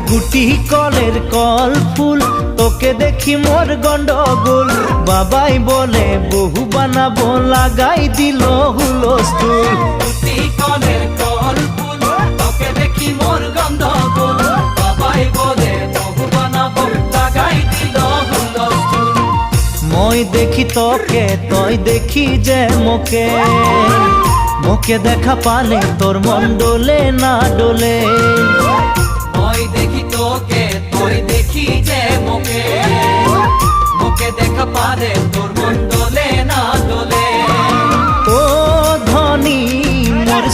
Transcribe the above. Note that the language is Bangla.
গুটি কলের কল ফুল তোকে দেখি মোর গন্ডগোল বাবাই বলে বহু বানাবো লাগাই দিল হুলস্থুল গুটি কলের কল ফুল তোকে দেখি মোর গন্ডগোল বাবাই বলে বহু বানাবো লাগাই দিল হুলস্থুল মই দেখি তোকে তই দেখি যে মোকে মোকে দেখা পালে তোর মন ডোলে না ডোলে মই দেখি তোকে তুই দেখি যে মোকে মোকে দেখা পারে তোর মন দোলে না দোলে ও ধনী মোর